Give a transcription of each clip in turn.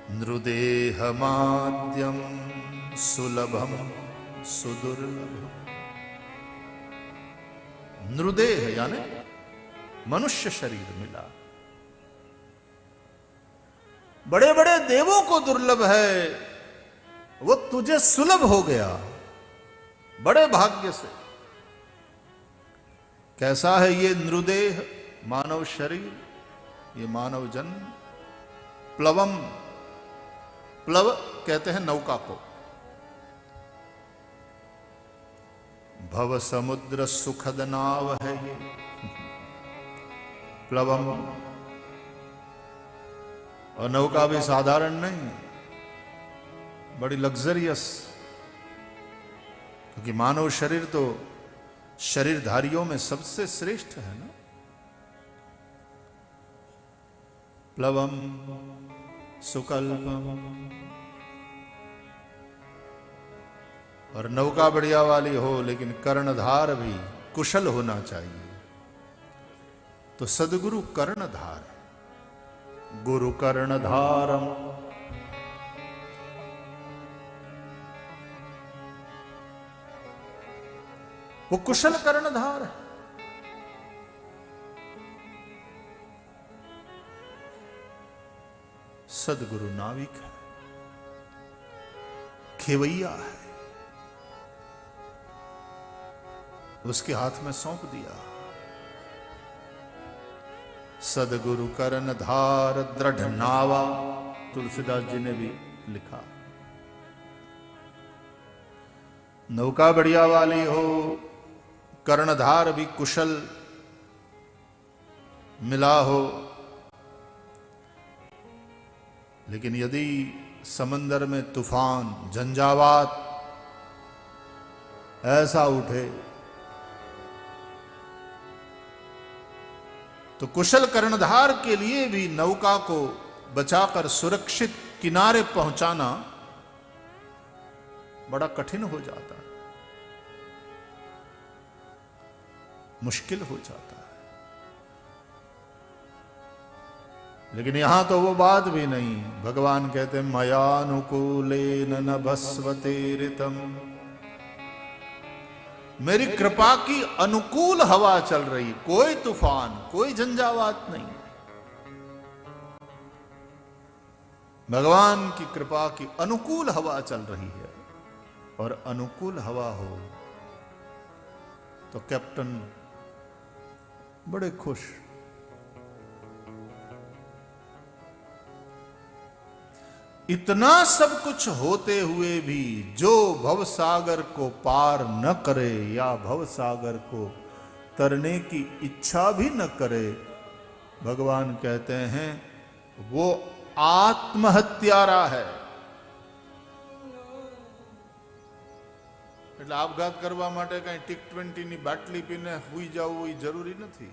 नृदेहमाद्यं सुलभम सुदुर्लभम। नृदेह यानी मनुष्य शरीर मिला, बड़े बड़े देवों को दुर्लभ है, वो तुझे सुलभ हो गया बड़े भाग्य से। कैसा है ये नृदेह, मानव शरीर, ये मानव जन्म। प्लवम, प्लव कहते हैं नौका को। भव समुद्र सुखद नाव है ये प्लवम। और नौका भी साधारण नहीं, बड़ी लग्जरियस, क्योंकि मानव शरीर तो शरीरधारियों में सबसे श्रेष्ठ है ना। प्लवम सुकल्पम। और नौका बढ़िया वाली हो, लेकिन कर्णधार भी कुशल होना चाहिए। तो सदगुरु कर्णधार है, गुरु कर्णधारम। वो कुशल कर्णधार है। सदगुरु नाविक है, खेवैया है, उसके हाथ में सौंप दिया। सदगुरु कर्णधार दृढ़ नावा, तुलसीदास जी ने भी लिखा। नौका बढ़िया वाली हो, कर्णधार भी कुशल मिला हो, लेकिन यदि समंदर में तूफान झंझावात ऐसा उठे तो कुशल कर्णधार के लिए भी नौका को बचाकर सुरक्षित किनारे पहुंचाना बड़ा कठिन हो जाता है, मुश्किल हो जाता है। लेकिन यहां तो वो बात भी नहीं। भगवान कहते मयानुकूलेन न भस्वते ऋतम। मेरी कृपा की अनुकूल हवा चल रही, कोई तूफान, कोई झंझावात नहीं। भगवान की कृपा की अनुकूल हवा चल रही है। और अनुकूल हवा हो तो कैप्टन बड़े खुश। इतना सब कुछ होते हुए भी जो भवसागर को पार न करे या भवसागर को तरने की इच्छा भी न करे, भगवान कहते हैं वो आत्महत्यारा है। એટલે આપઘાત કરવા માટે કઈ ટીક 20 ની બાટલી પીને હુઈ જવું એ જરૂરી નથી।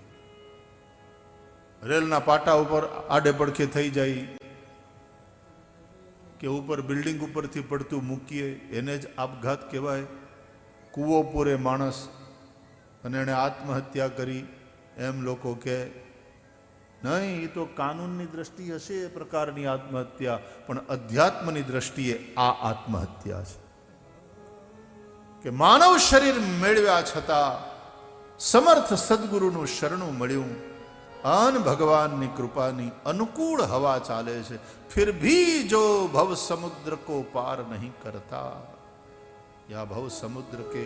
રેલના પાટા ઉપર આડે પડખે થઈ જાય કે ઉપર બિલ્ડિંગ ઉપરથી પડતું મૂકીએ એને જ આપઘાત કહેવાય। કૂવો પૂરે માણસ અને એણે આત્મહત્યા કરી એમ લોકો કહે નહીં, એ તો કાનૂનની દ્રષ્ટિ હશે એ પ્રકારની આત્મહત્યા, પણ અધ્યાત્મની દ્રષ્ટિએ આ આત્મહત્યા છે કે માનવ શરીર મેળવ્યા છતાં સમર્થ સદગુરુનું શરણું મળ્યું અને ભગવાનની કૃપાની અનુકૂળ હવા ચાલે છે, फिर भी जो भव समुद्र को पार नहीं करता या भव समुद्र के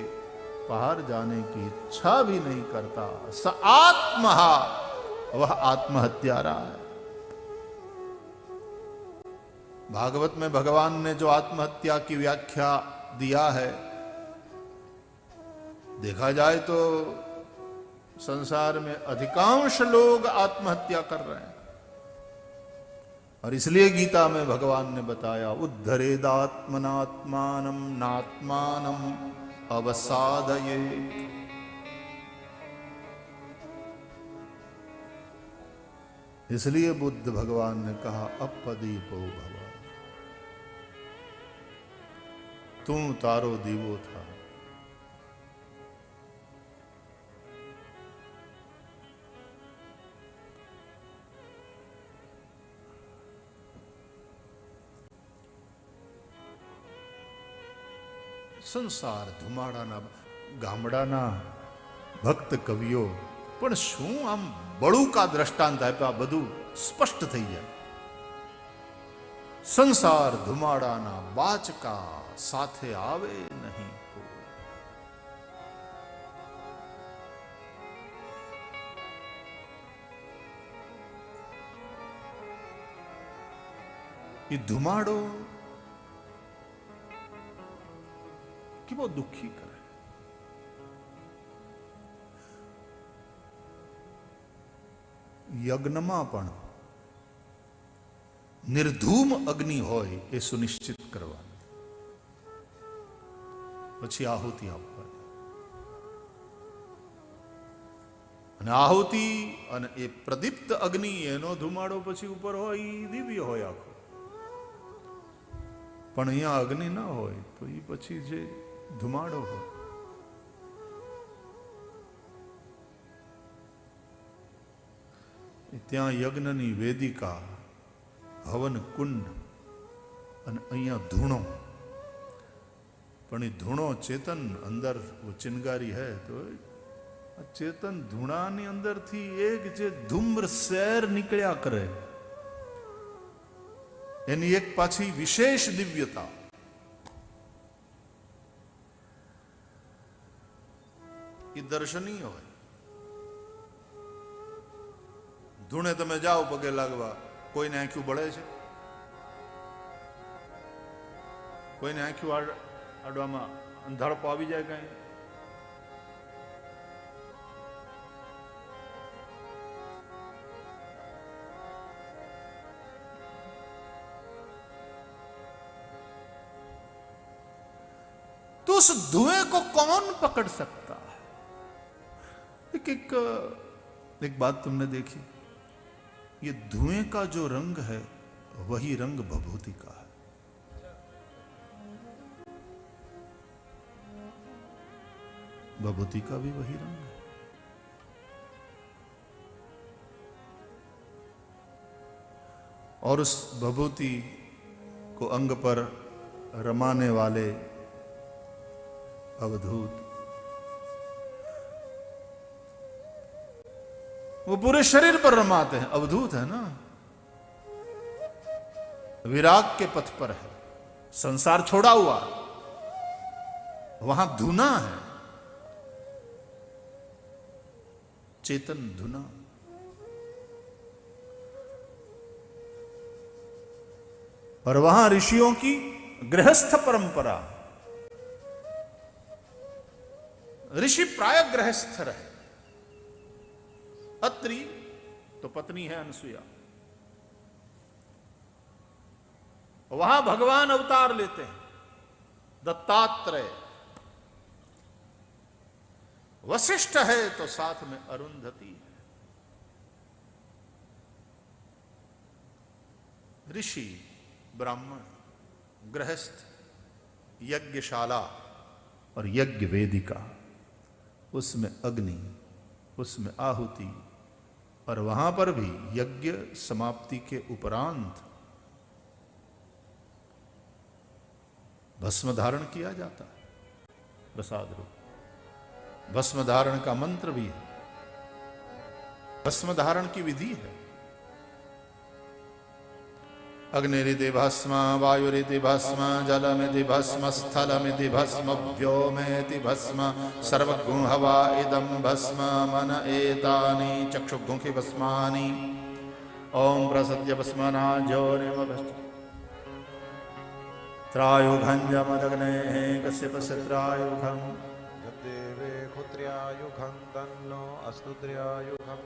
पार जाने की इच्छा भी नहीं करता, स आत्महा, वह आत्महत्यारा है। भागवत में भगवान ने जो आत्महत्या की व्याख्या दिया है, देखा जाए तो संसार में अधिकांश लोग आत्महत्या कर रहे हैं। और इसलिए गीता में भगवान ने बताया उद्धरेदात्मनात्मानं नात्मानं अवसादये। इसलिए बुद्ध भगवान ने कहा अपदीपो भव, तू तारो दीवो था। સંસાર ધુમાડાના ગામડાના ભક્ત કવિઓ પણ શું આમ બળુકા દ્રષ્ટાંત આપ્યા, બધું સ્પષ્ટ થઈ જાય. સંસાર ધુમાડાના બાચકા સાથે આવે નહીં કોઈ. એ ધુમાડો કેવો દુઃખી કરે. યજ્ઞમાં પણ નિર્ધૂમ અગ્નિ હોય એ સુનિશ્ચિત કરવાનું, પછી આહુતિ આપવાની. અને આહુતિ અને એ પ્રદીપ્ત અગ્નિ એનો ધુમાડો પછી ઉપર હોય એ દિવ્ય હોય આખો. પણ અહીંયા અગ્નિ ના હોય તો એ પછી જે ધુમાડો હોય ત્યાં યજ્ઞની વેદિકા, હવન કુંડ અને અહીંયા ધૂણો. પણ એ ધૂણો ચેતન અંદર वो चिंगारी है तो ચેતન ધૂણાની અંદરથી એક જે ધૂમ્ર શેર નીકળ્યા કરે એની એક પાછી વિશેષ દિવ્યતા. એ દર્શનીય હોય. ધૂણે તમે જાઓ પગે લાગવા, કોઈને આંખ્યું બળે છે? કોઈને આંખ્યું આડવામાં અંધારપો આવી જાય કઈ? तो उस धुएं को कौन पकड़ सकता है? एक बात तुमने देखी, ये धुएं का जो रंग है वही रंग भभूति का है. भभूति का भी वही रंग है. और उस भभूति को अंग पर रमाने वाले अवधूत वो पूरे शरीर पर रमाते हैं. अवधूत है ना, विराग के पथ पर है, संसार छोड़ा हुआ, वहां धुना है, चेतन धुना. और वहां ऋषियों की गृहस्थ परंपरा. ऋषि प्राय गृहस्थ रहे. अत्रि तो पत्नी है अनसुया. वहां भगवान अवतार लेते हैं, दत्तात्रेय. वशिष्ठ है तो साथ में अरुंधति है. ऋषि, ब्राह्मण, गृहस्थ, यज्ञशाला और यज्ञ वेदिका, उसमें अग्नि, उसमें आहुति, और वहां पर भी यज्ञ समाप्ति के उपरांत भस्म धारण किया जाता है प्रसाद रूप. भस्म धारण का मंत्र भी है, भस्म धारण की विधि है. अग्निरिति भस्म, वायुरिति भस्म, जलमिति भस्म, स्थलमिति भस्म, व्योमेति भस्म, सर्वगुण हवा इदं भस्म, मन एतानि चक्षुगुंखि भस्मानि. ओम प्रसद्य भस्मना ज्योनिमभस्म त्रायुघञ्जमदग्ने कश्यपस्य त्रायुघम् देवे खुत्र्यायुघं तन्नो अस्तु त्र्यायुघं.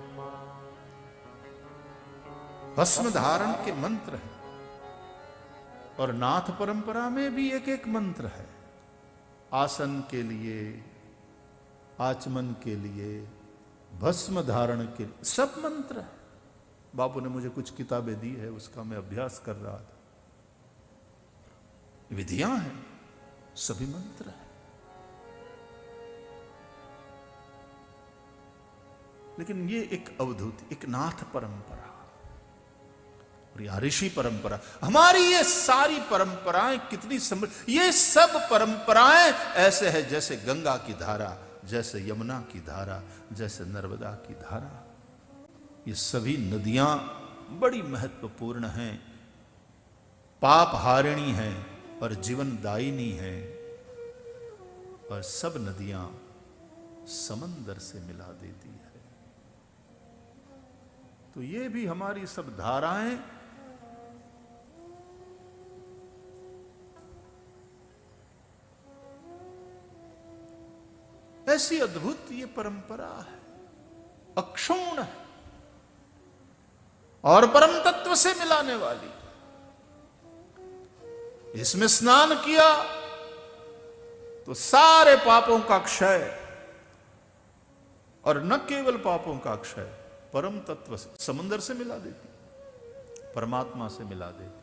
भस्म धारण के मंत्र है. और नाथ परंपरा में भी एक एक मंत्र है. आसन के लिए, आचमन के लिए, भस्म धारण के लिए, सब मंत्र है. बापू ने मुझे कुछ किताबें दी है, उसका मैं अभ्यास कर रहा था. विधियां हैं, सभी मंत्र है. लेकिन ये एक अवधूत, एक नाथ परंपरा. और यह ऋषि परंपरा, हमारी ये सारी परंपराएं कितनी समृद्ध, ये सब परंपराएं ऐसे है जैसे गंगा की धारा, जैसे यमुना की धारा, जैसे नर्मदा की धारा। ये सभी नदियां बड़ी महत्वपूर्ण हैं, पाप हारिणी हैं और जीवनदायिनी हैं, और सब नदियां समंदर से मिला देती है। तो ये भी हमारी सब धाराएं ऐसी अद्भुत ये परंपरा है, अक्षुण्ण है और परम तत्व से मिलाने वाली। इसमें स्नान किया तो सारे पापों का क्षय, और न केवल पापों का क्षय, परम तत्व से, समुद्र से मिला देती, परमात्मा से मिला देती।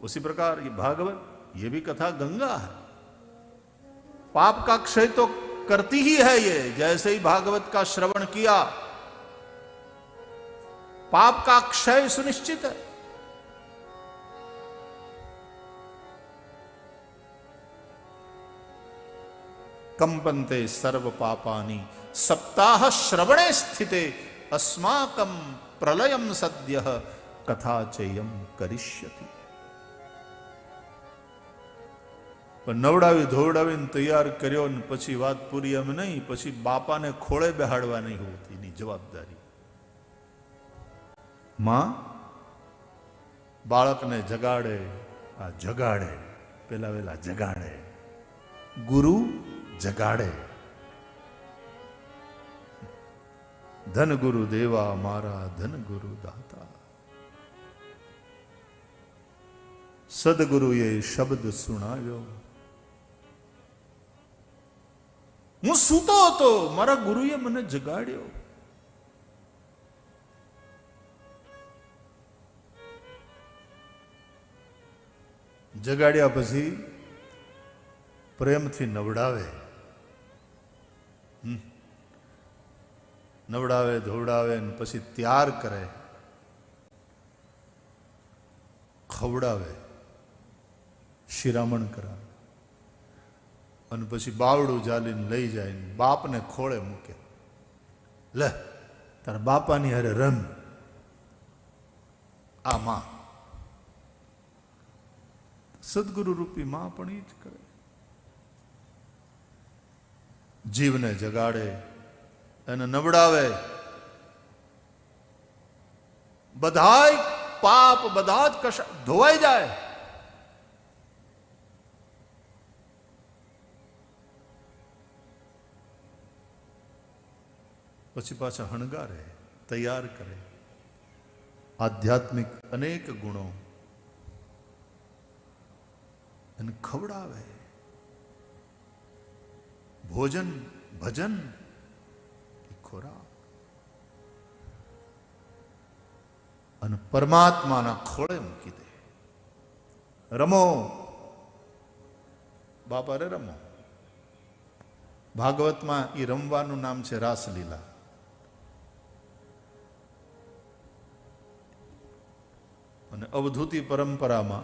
उसी प्रकार ये भागवत, ये भी कथा गंगा है। पाप का क्षय तो करती ही है ये, जैसे ही भागवत का श्रवण किया पाप का क्षय सुनिश्चित है। कंपन्ते सर्व पापानि सप्ताह श्रवणे स्थिते अस्माकं प्रलयम सद्यः कथा चयम करिष्यति। પણ નવડાવી ધોવડાવીને તૈયાર કર્યો ને પછી વાત પૂરી એમ નહીં, પછી બાપાને ખોળે બેહાડવા નહીં હોતી એની જવાબદારી। માં બાળકને જગાડે, આ જગાડે, પેલા વેલા જગાડે, ગુરુ જગાડે। ધન ગુરુ દેવા મારા, ધન ગુરુ દાતા। સદગુરુએ શબ્દ સુણાવ્યો। હું સૂતો હતો, મારા ગુરુએ મને જગાડ્યો। જગાડ્યા પછી પ્રેમથી નવડાવે, નવડાવે ધોવડાવે ને પછી ત્યાર કરે, ખવડાવે, શિરામણ કરાવે, અને પછી બાવડું જાલીને લઈ જાય ને બાપને ખોળે મૂકે। લે તારા બાપાની હારે રમ। આ માં, સદગુરુ રૂપી માં પણ એ જ કરે। જીવને જગાડે, એને નવડાવે, બધાય પાપ, બધા જ કશા ધોવાઈ જાય। પછી પાછા હણગારે, તૈયાર કરે। આધ્યાત્મિક અનેક ગુણો એને ખવડાવે। ભોજન, ભજન, ખોરાક, અને પરમાત્માના ખોળે મૂકી દે। રમો બાપા રે રમો। ભાગવતમાં એ રમવાનું નામ છે રાસલીલા, અને અવધૂતિ પરંપરામાં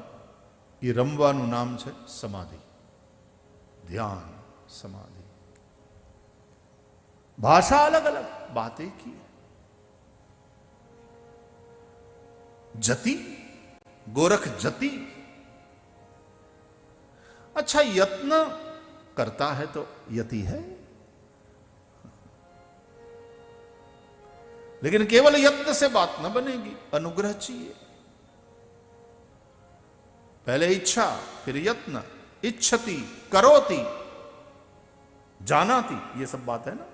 એ રમવાનું નામ છે સમાધિ, ध्यान, समाधि। भाषा अलग अलग, बातें की। जति, गोरख जति। अच्छा, यत्न करता है तो यति है, लेकिन केवल यत्न से बात न बनेगी, अनुग्रह चाहिए। पहले इच्छा, फिर यत्न, इच्छति, करोति, जानाति, ये सब बात है ना।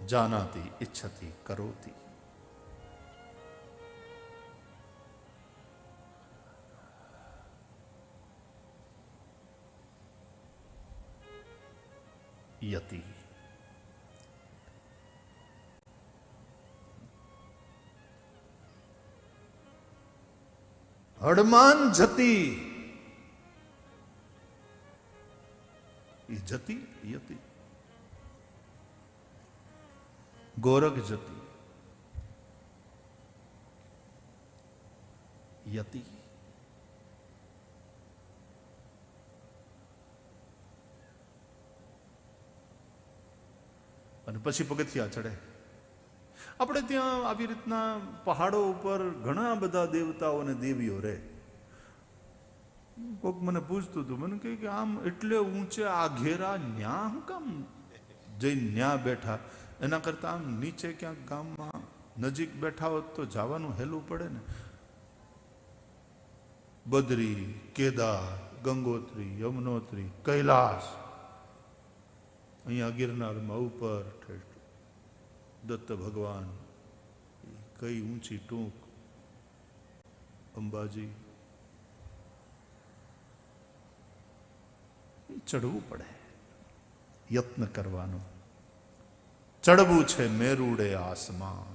जानाति, इच्छति, करोति। यति। हडमान जति, जति, यति। ગોરખ જતી યતિ અને પછી પગથિયા ચડે. આપણે ત્યાં આવી રીતના પહાડો ઉપર ઘણા બધા દેવતાઓ અને દેવીઓ રહે. કોઈક મને પૂછતું હતું, મને કહે કે આમ એટલે ઊંચે આ ઘેરા ન્યા હું કામ જઈને ન્યા બેઠા, એના કરતાં આમ નીચે ક્યાંક ગામમાં નજીક બેઠા હોત તો જવાનું હેલું પડે ને. બદ્રી, કેદાર, ગંગોત્રી, યમનોત્રી, કૈલાસ, અહીંયા ગિરનારમાં ઉપર દત્ત ભગવાન, કઈ ઊંચી ટૂંક અંબાજી, ચડવું પડે, યત્ન કરવાનો. ચડવું છે મેરુડે આસમાન.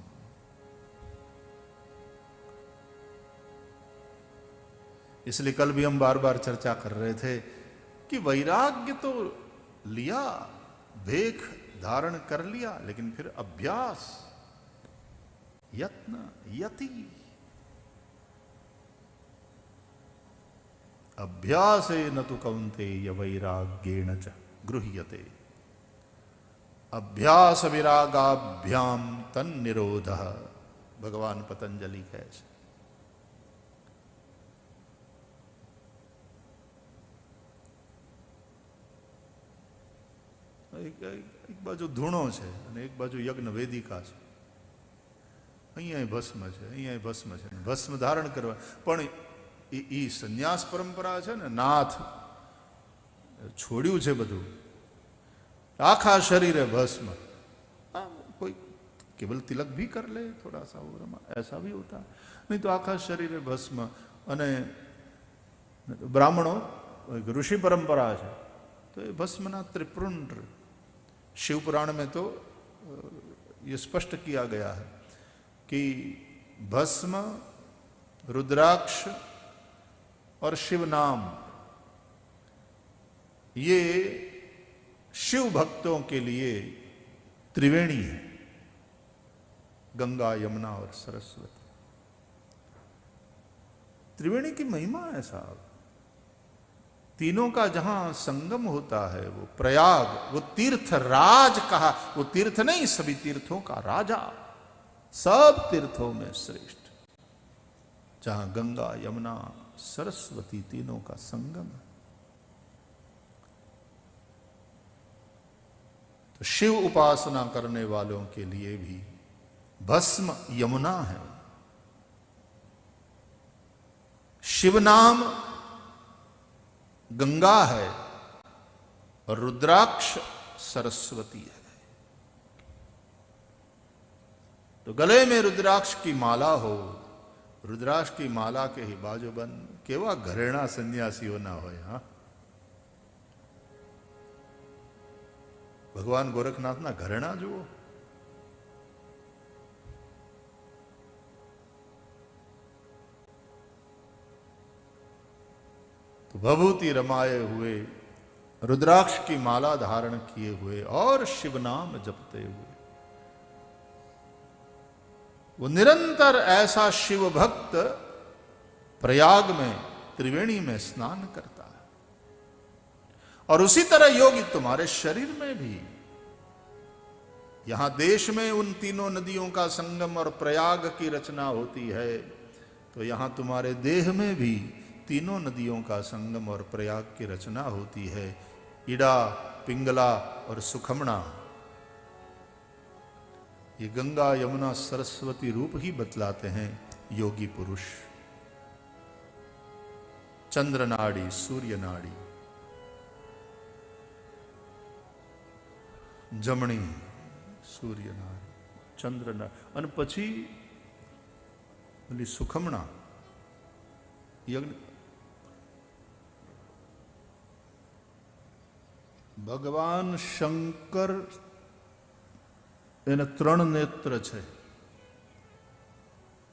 इसलिए कल भी हम बार बार चर्चा कर रहे थे कि वैराग्य तो लिया, भेख धारण कर लिया, लेकिन फिर अभ्यास, यत्न, यति, अभ्यासे न तो कौन्तेय वैराग्येण च गृह्यते. अभ्यास विरागाभ्याम तन्निरोधः, भगवान पतंजलि કહે છે. એક બાજુ ધૂણો છે અને એક બાજુ યજ્ઞ વેદિકા છે. અહીંયા ભસ્મ છે, અહીંયા ભસ્મ છે, ભસ્મ ધારણ કરવા. પણ એ સંન્યાસ પરંપરા છે ને, નાથ છોડ્યું છે બધું, आखा शरीर है भस्म. कोई केवल तिलक भी कर ले थोड़ा सा वो ऐसा भी होता है, नहीं तो आखा शरीर है भस्म. અને બ્રાહ્મણો ऋषि परंपरा है तो ये भस्मना त्रिपुंड. शिव पुराण में तो ये स्पष्ट किया गया है कि भस्म, रुद्राक्ष और शिव नाम, ये शिव भक्तों के लिए त्रिवेणी है, गंगा, यमुना और सरस्वती. त्रिवेणी की महिमा है साहब. तीनों का जहां संगम होता है वो प्रयाग, वो तीर्थ राज कहा. वो तीर्थ नहीं, सभी तीर्थों का राजा, सब तीर्थों में श्रेष्ठ, जहां गंगा, यमुना, सरस्वती तीनों का संगम है. तो शिव उपासना करने वालों के लिए भी भस्म यमुना है, शिव नाम गंगा है और रुद्राक्ष सरस्वती है. तो गले में रुद्राक्ष की माला हो, रुद्राक्ष की माला के ही बाजूबंद केवा घरेणा सन्यासीओ ना होय. हाँ, भगवान गोरखनाथ ना घरेणा जुओ. तो भभूति रमाए हुए, रुद्राक्ष की माला धारण किए हुए और शिव नाम जपते हुए वो निरंतर ऐसा शिव भक्त प्रयाग में त्रिवेणी में स्नान करता है. और उसी तरह योगी तुम्हारे शरीर में भी, यहां देश में उन तीनों नदियों का संगम और प्रयाग की रचना होती है, तो यहां तुम्हारे देह में भी तीनों नदियों का संगम और प्रयाग की रचना होती है. इड़ा, पिंगला और सुखमणा, ये गंगा, यमुना, सरस्वती रूप ही बतलाते हैं योगी पुरुष. चंद्र नाड़ी, सूर्य नाड़ी, जमणी सूर्य नाड़ी, चंद्र नाड़ी, और पछी सुखमणा यज्ञ. ભગવાન શંકર એને 3 નેત્ર છે,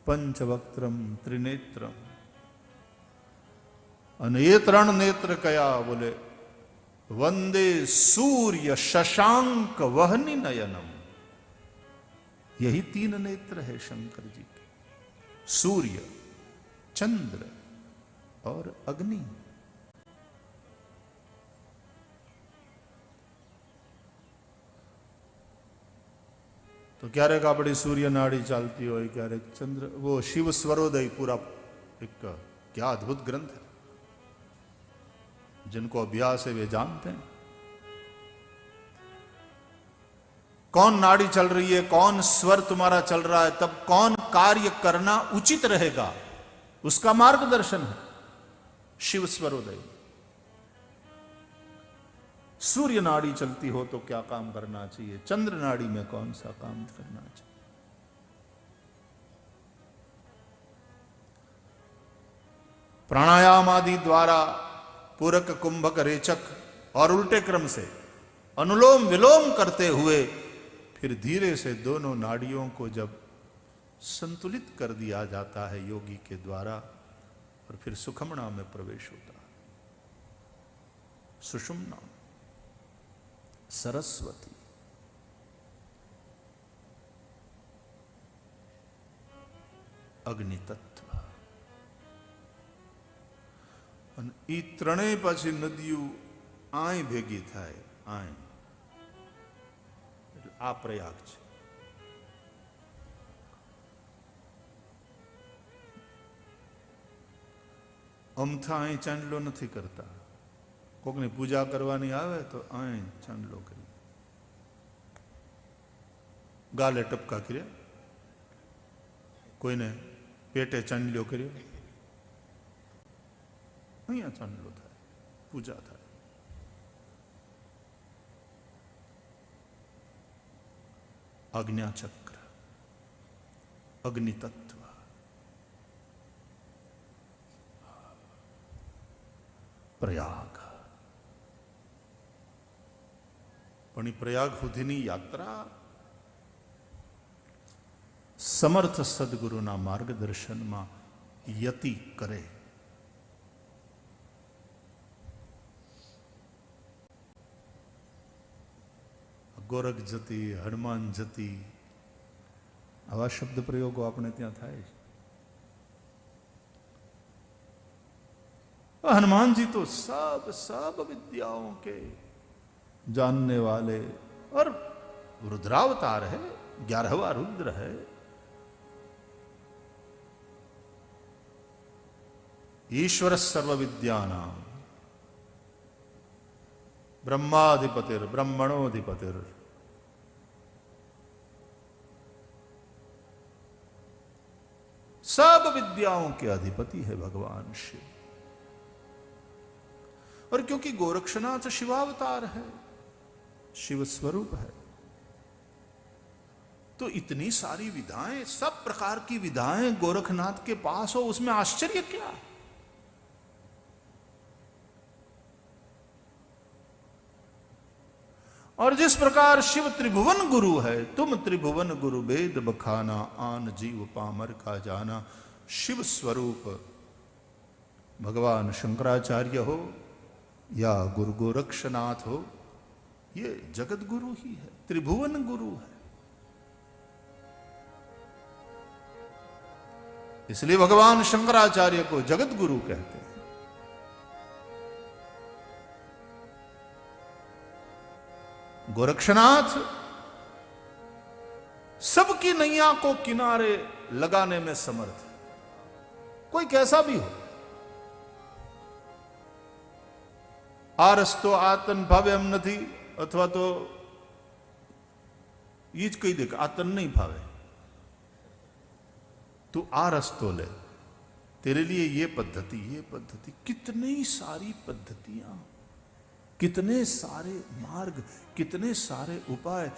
પંચવક્ત્રમ, ત્રિનેત્રમ. અને એ 3 નેત્ર કયા? બોલે વંદે સૂર્ય શશાંક વહની નયનમ. यही तीन नेत्र है शंकर जी के, सूर्य, चंद्र और अग्नि। तो क्यारेक अपनी सूर्य नाड़ी चलती हो, क्यारेक चंद्र, वो शिव स्वरोदय पूरा एक क्या अद्भुत ग्रंथ है, जिनको अभ्यास है वे जानते हैं कौन नाड़ी चल रही है, कौन स्वर तुम्हारा चल रहा है, तब कौन कार्य करना उचित रहेगा, उसका मार्गदर्शन है शिव स्वरोदय। सूर्य नाड़ी चलती हो तो क्या काम करना चाहिए, चंद्र नाड़ी में कौन सा काम करना चाहिए। प्राणायाम आदि द्वारा पूरक, कुंभक, रेचक और उल्टे क्रम से अनुलोम विलोम करते हुए फिर धीरे से दोनों नाड़ियों को जब संतुलित कर दिया जाता है योगी के द्वारा, और फिर सुखमणा में प्रवेश होता है, सुषुम्ना, सरस्वती, अग्नि तत्व। અને એ ત્રણેય પાછી નદીઓ આય ભેગી થાય, આય એટલે આ પ્રયાગ છે। અમથા અહીં ચાંદલો નથી કરતા, કોકની પૂજા કરવાની આવે તો અહીં ચાંદલો કરી, ગાલે ટપકા કર્યા, કોઈને પેટે ચાંદલો કર્યો, અહીંયા ચાંદલો થાય, પૂજા થાય। आज्ञाचक्र, अग्नि तत्व, प्रयाग। पण ई प्रयाग सुधीनी यात्रा समर्थ सद्गुरुना मार्गदर्शन में यति करे। गोरख जती, हनुमान जती, आवा शब्द प्रयोगों अपने त्या थाय। हनुमान जी तो सब विद्याओं के जानने वाले, और रुद्रावतार है, 11वां रुद्र है। ईश्वर सर्व विद्यानां ब्रह्माधिपतिर ब्रह्मणोधिपतिर, सब विद्याओं के अधिपति है भगवान शिव। और क्योंकि गोरक्षनाथ शिवावतार है, शिव स्वरूप है, तो इतनी सारी विधाएं, सब प्रकार की विधाएं गोरखनाथ के पास हो, उसमें आश्चर्य क्या। और जिस प्रकार शिव त्रिभुवन गुरु है, तुम त्रिभुवन गुरु वेद बखाना, आन जीव पामर का जाना। शिव स्वरूप भगवान शंकराचार्य हो या गुरु गोरक्षनाथ हो, ये जगत गुरु ही है, त्रिभुवन गुरु है। इसलिए भगवान शंकराचार्य को जगत गुरु कहते हैं। गोरक्षनाथ सबकी नैया को किनारे लगाने में समर्थ है, कोई कैसा भी हो। आ रस्तो आतन भावे एम नहीं, अथवा तो ये ज कही दे कि आतन नहीं भावे, तू आ रस्तो ले, तेरे लिए ये पद्धति, कितनी सारी पद्धतियां, कितने सारे मार्ग, कितने सारे उपाय।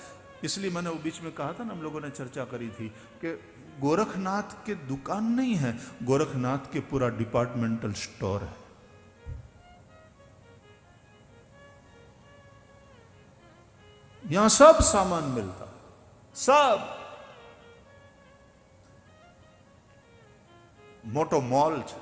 इसलिए मैंने वो बीच में कहा था ना, हम लोगों ने चर्चा करी थी कि गोरखनाथ के दुकान नहीं है, गोरखनाथ के पूरा डिपार्टमेंटल स्टोर है। यहां सब सामान मिलता, सब मोटो मॉल है।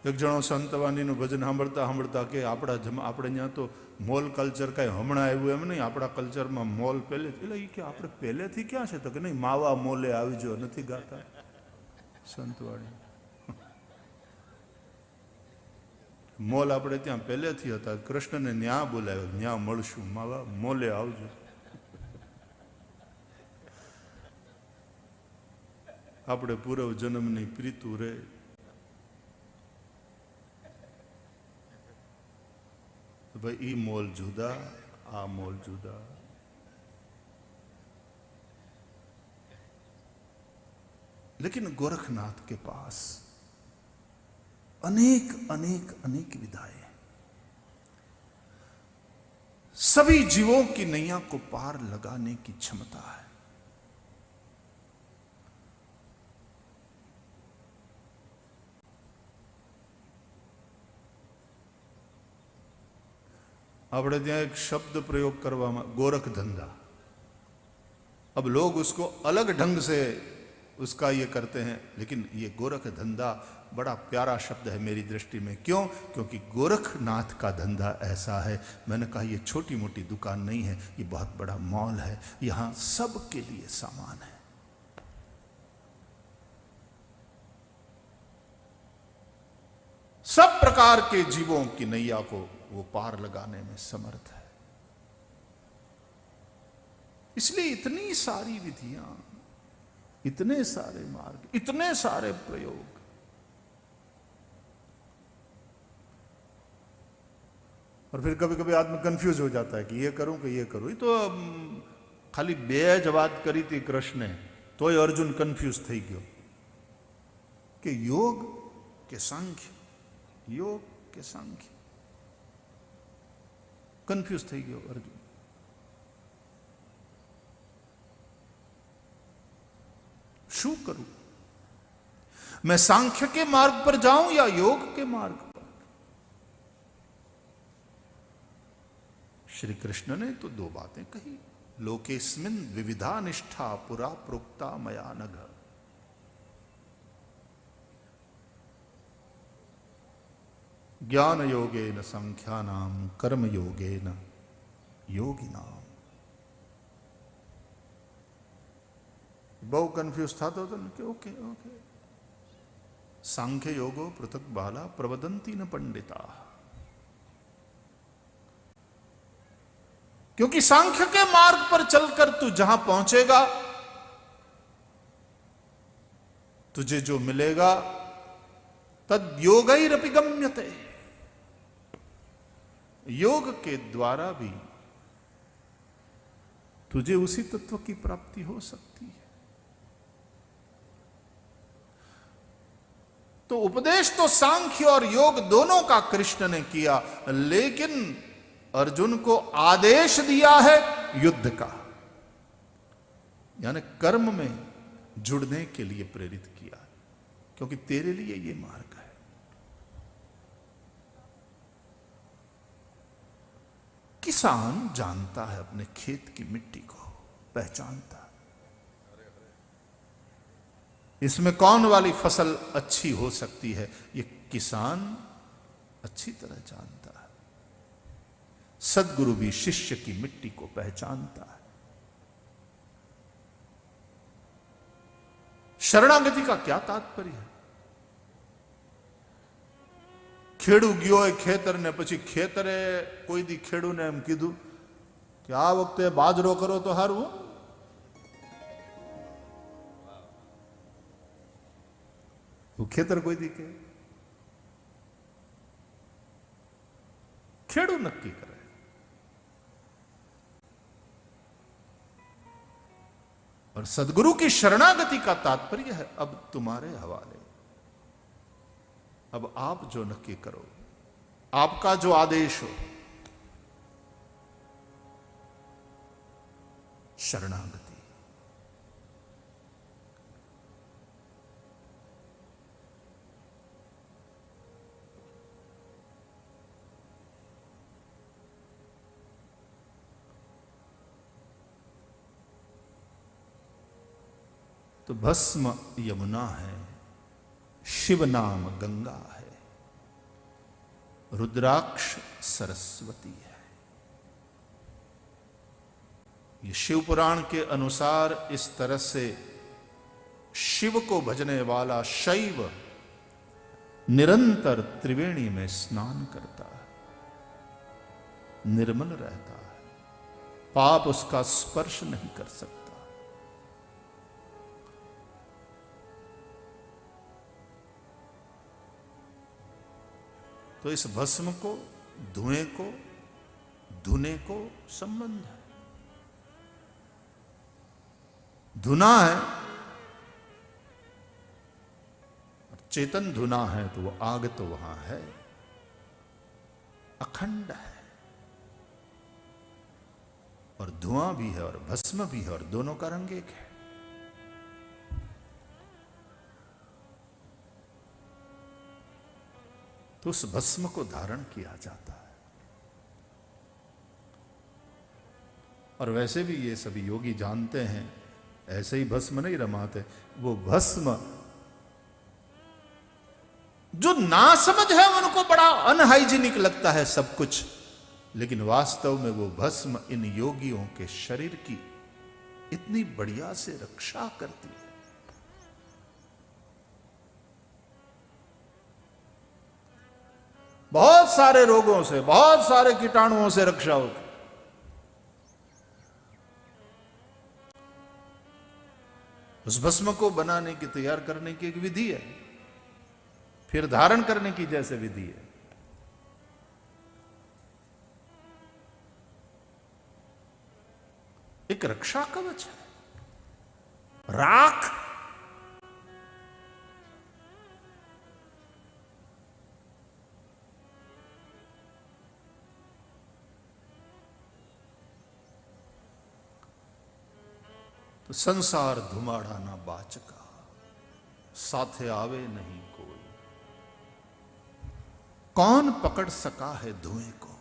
એક જણો સંતવાણીનું ભજન સાંભળતા સાંભળતા કે આપણે ત્યાં તો મોલ કલ્ચર કાંઈ હમણાં આવ્યું એમ નહીં, આપણા કલ્ચરમાં મોલ પહેલે એટલે એ કે આપણે પહેલેથી ક્યાં છે? તો કે નહીં, માવા મોલે આવજો નથી ગાતા સંતવાણી. મોલ આપણે ત્યાં પહેલેથી હતા, કૃષ્ણને ન્યા બોલાવ્યો, ન્યા મળશું, માવા મોલે આવજો. આપણે પૂર્વ જન્મની પ્રીતુ રે. भाई ई मोल जुदा, आ मोल जुदा. लेकिन गोरखनाथ के पास अनेक अनेक अनेक विधाएं, सभी जीवों की नैया को पार लगाने की क्षमता है. આપણે ત્યાં એક શબ્દ પ્રયોગ કરવામાં, गोरख धंधा. अब लोग उसको अलग ढंग से उसका ये करते हैं, लेकिन ये गोरख धंधा बड़ा प्यारा शब्द है मेरी दृष्टि में. क्यों? क्योंकि गोरखनाथ का धंधा ऐसा है. मैंने कहा ये छोटी मोटी दुकान नहीं है, ये बहुत बड़ा मॉल है. यहाँ सब के लिए सामान है. सब प्रकार के जीवों की नैया को वो पार लगाने में समर्थ है. इसलिए इतनी सारी विधियां, इतने सारे मार्ग, इतने सारे प्रयोग. और फिर कभी कभी आदमी कंफ्यूज हो जाता है कि ये करूं कि ये करूं. ये तो खाली બે જ વાત કરી હતી કૃષ્ણે, તોય અર્જુન કન્ફ્યુઝ થઈ ગયો કે યોગ કે સાંખ્ય, योग के सांख्य. कंफ्यूज થઈ ગયો અર્જુન. શું કરું? मैं सांख्य के मार्ग पर जाऊं या योग के मार्ग पर? श्री कृष्ण ने तो दो बातें कही. लोकेस्मिन विविधा निष्ठा पुरा प्रोक्ता मया नघ. ज्ञान योगेन संख्यानाम कर्म योगेन योगिनाम. बहु कन्फ्यूज था तो कि ओके ओके. सांख्य योगो पृथक बाला प्रवदंती न पंडिता. क्योंकि सांख्य के मार्ग पर चलकर तू जहां पहुंचेगा, तुझे जो मिलेगा तद योगैरपि गम्यते. योग के द्वारा भी तुझे उसी तत्व की प्राप्ति हो सकती है. तो उपदेश तो सांख्य और योग दोनों का कृष्ण ने किया, लेकिन अर्जुन को आदेश दिया है युद्ध का, यानी कर्म में जुड़ने के लिए प्रेरित किया, क्योंकि तेरे लिए ये मार्ग है. किसान जानता है अपने खेत की मिट्टी को, पहचानता है इसमें कौन वाली फसल अच्छी हो सकती है. ये किसान अच्छी तरह जानता है. सद्गुरु भी शिष्य की मिट्टी को पहचानता है. शरणागति का क्या तात्पर्य है? ખેડૂ ગયો હોય ખેતર ને પછી ખેતરે કોઈ દી ખેડૂને એમ કીધું કે આ વખતે બાજરો કરો તો સારું. ખેતર કોઈ દી કે ખેડૂ નક્કી કરે. और सदगुरु की शरणागति का तात्पर्य है अब तुम्हारे हवाले, अब आप जो नक्की करो, आपका जो आदेश हो. शरणागति. तो भस्म यमुना है, शिव नाम गंगा है. रुद्राक्ष सरस्वती है। ये शिव पुराण के अनुसार इस तरह से शिव को भजने वाला शैव निरंतर त्रिवेणी में स्नान करता है, निर्मल रहता है, पाप उसका स्पर्श नहीं कर सकता। तो इस भस्म को, धुएं को, धुने को संबंध है। धुना है, चेतन धुना है, तो वो आग तो वहां है, अखंड है, और धुआं भी है और भस्म भी है, और दोनों का रंग एक है। तो उस भस्म को धारण किया जाता है। और वैसे भी ये सभी योगी जानते हैं, ऐसे ही भस्म नहीं रमाते। वो भस्म जो ना समझ है उनको बड़ा अनहाइजीनिक लगता है सब कुछ, लेकिन वास्तव में वो भस्म इन योगियों के शरीर की इतनी बढ़िया से रक्षा करती है। बहुत सारे रोगों से, बहुत सारे कीटाणुओं से रक्षा होती। उस भस्म को बनाने की, तैयार करने की एक विधि है, फिर धारण करने की जैसे विधि है। एक रक्षा कवच है, राख। तो संसार धुमाड़ा ना बाचका, साथे आवे नहीं कोई। कौन पकड़ सका है धुएं को?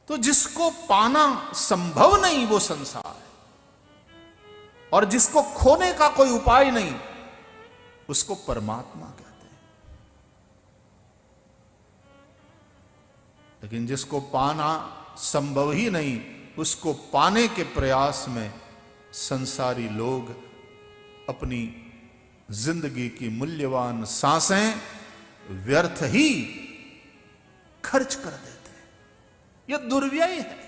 तो जिसको पाना संभव नहीं वो संसार है, और जिसको खोने का कोई उपाय नहीं उसको परमात्मा कहते हैं। लेकिन जिसको पाना संभव ही नहीं, उसको पाने के प्रयास में संसारी लोग अपनी जिंदगी की मूल्यवान सांसें व्यर्थ ही खर्च कर देते हैं। यह दुर्व्यय है।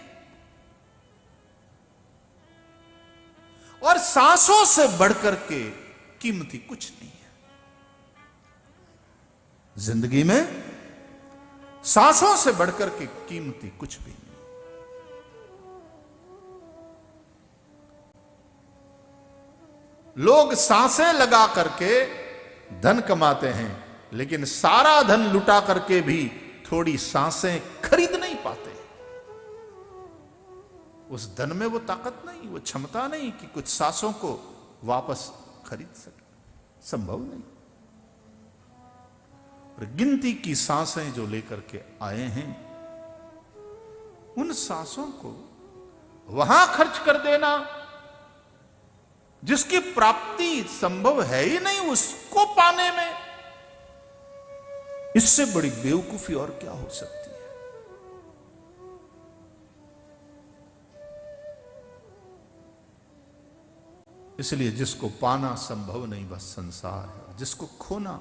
और सांसों से बढ़कर के कीमती कुछ नहीं है जिंदगी में। सांसों से बढ़कर के कीमती कुछ भी नहीं। लोग सांसें लगा करके धन कमाते हैं, लेकिन सारा धन लुटा करके भी थोड़ी सांसें खरीद नहीं पाते। उस धन में वो ताकत नहीं, वो क्षमता नहीं कि कुछ सांसों को वापस खरीद सके, संभव नहीं। और गिनती की सांसें जो लेकर के आए हैं, उन सांसों को वहां खर्च कर देना जिसकी प्राप्ति संभव है ही नहीं, उसको पाने में इससे बड़ी बेवकूफी और क्या हो सकती है। इसलिए जिसको पाना संभव नहीं बस संसार है, जिसको खोना